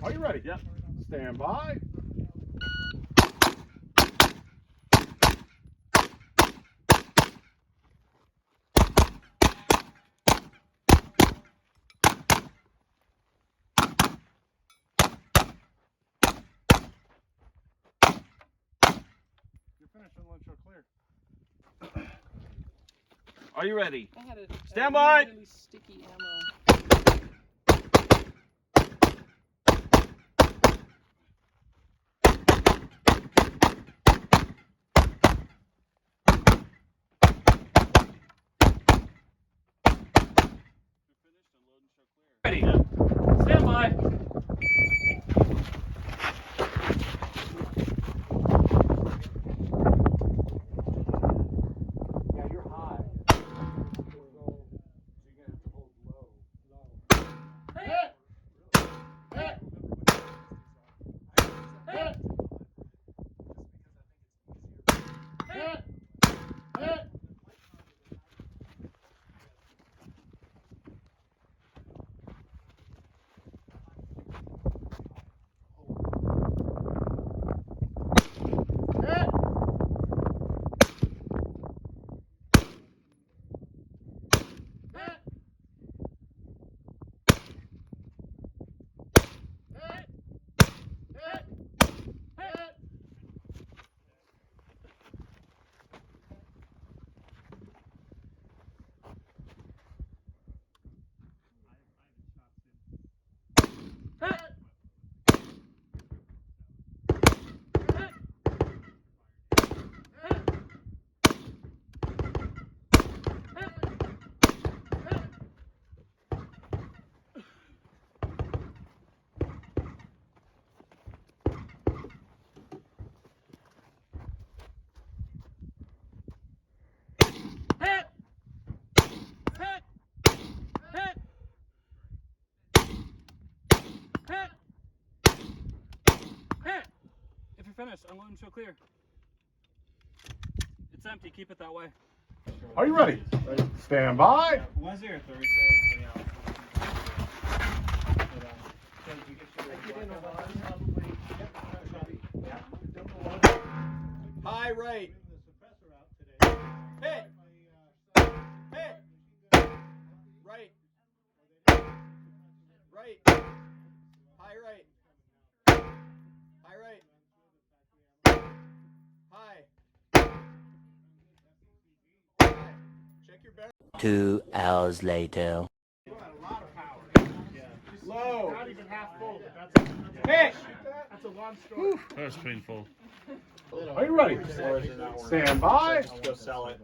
Are you ready? Yep. Stand by. You're finished and let clear. Are you ready? I had Stand by. Really sticky ammo. Ready? Stand by. Yeah, you're high. If you're finished, unload and show clear. It's empty. Keep it that way. Are you ready? Stand by. Wednesday or Thursday? High right. Hit. Hit. Right. Right. High right. High right. High. High. Check your barrel. 2 hours later. Low. Not even half full. Hit. That's a long story. That was painful. Are you ready? Stand by. Go sell it.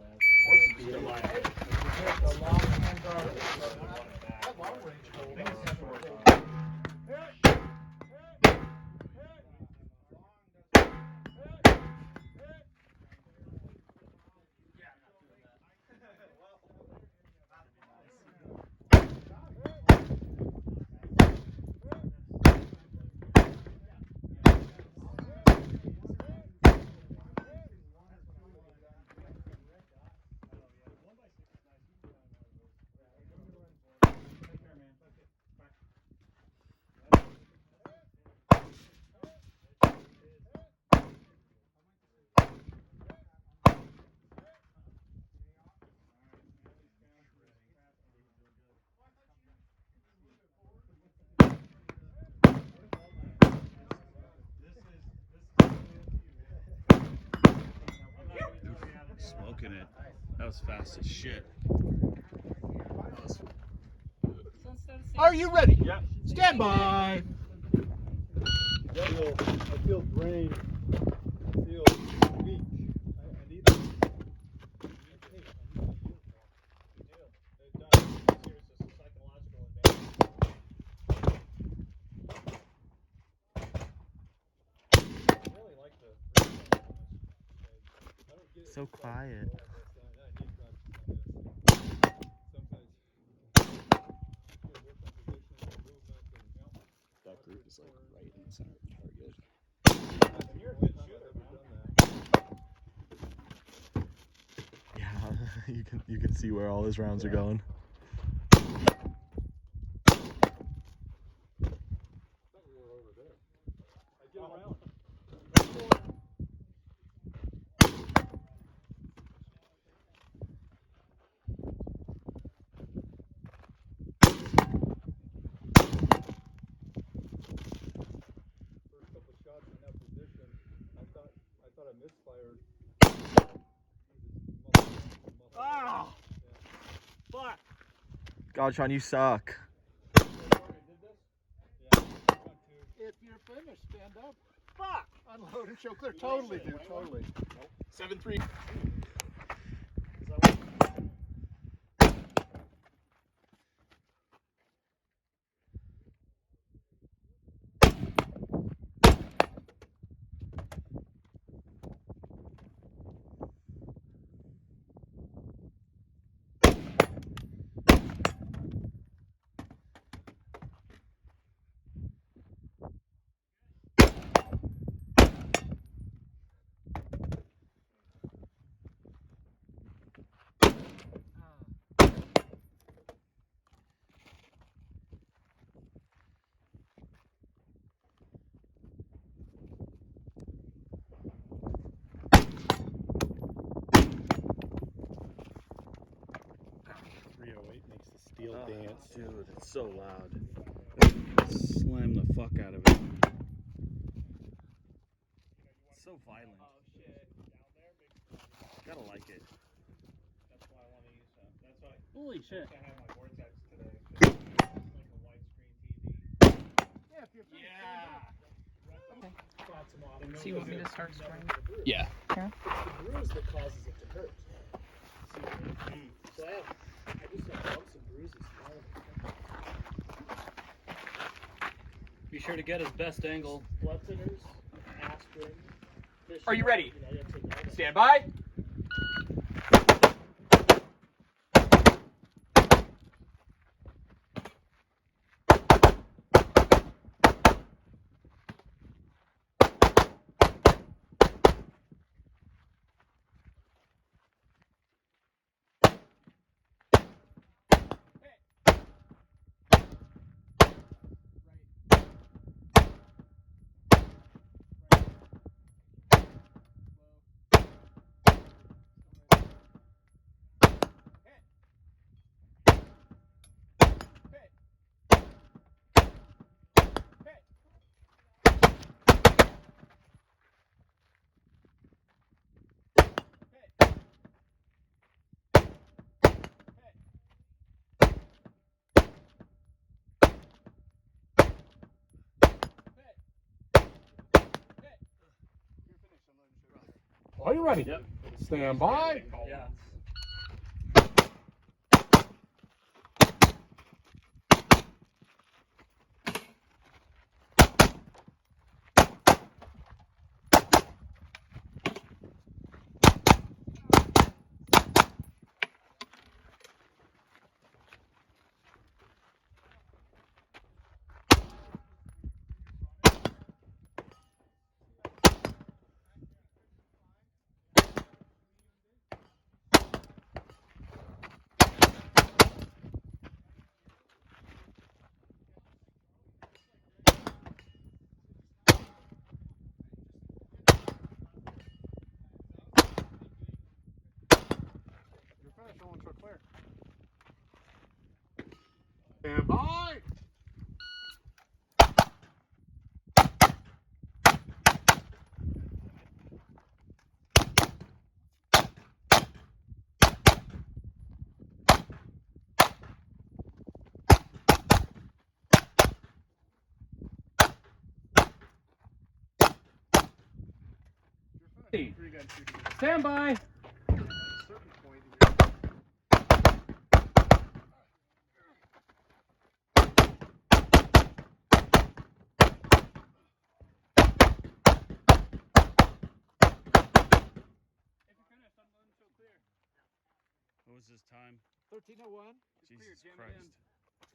Smoking it. That was fast as shit. Are you ready? Yep. Stand by. I feel drained. I feel weak. I need So quiet. That group is like right in the center of the target. Yeah, you can see where all his rounds are going. Over God, Sean, you suck. If you're finished, stand up. Fuck! Unload and show clear. Totally, dude. Totally. 7-3. Makes the steel dance. Dude, it's so loud. Slam the fuck out of it. It's so violent. Gotta like it. That's why I want to use that. That's why Holy shit. I have my Vortex today. It's like a widescreen TV. Yeah, if you're finished, So you want me to start spraying? Yeah. It's the bruise that causes it to hurt. So I just have bumps and bruises. Be sure to get his best angle. Blood thinners, aspirin. Are you ready? You know, you have to take all that. Stand by. Are you ready? Yep. Stand by. Yeah. You're finished. I want to clear. Stand by. Stand by. What was his time? 1301. Jesus Jam it Christ. in.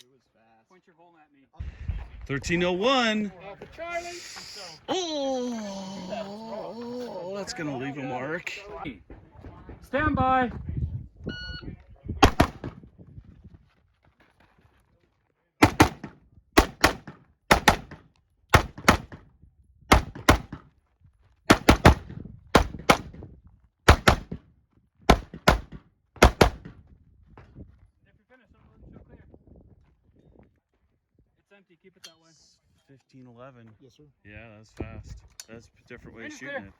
It was fast. Point your hole at me. 1301. Alpha Charlie. Oh, that's gonna leave a mark. Stand by. It's empty. Keep it that way. 1511. Yes, sir. Yeah, that's fast. That's a different way of Finish shooting clear. it.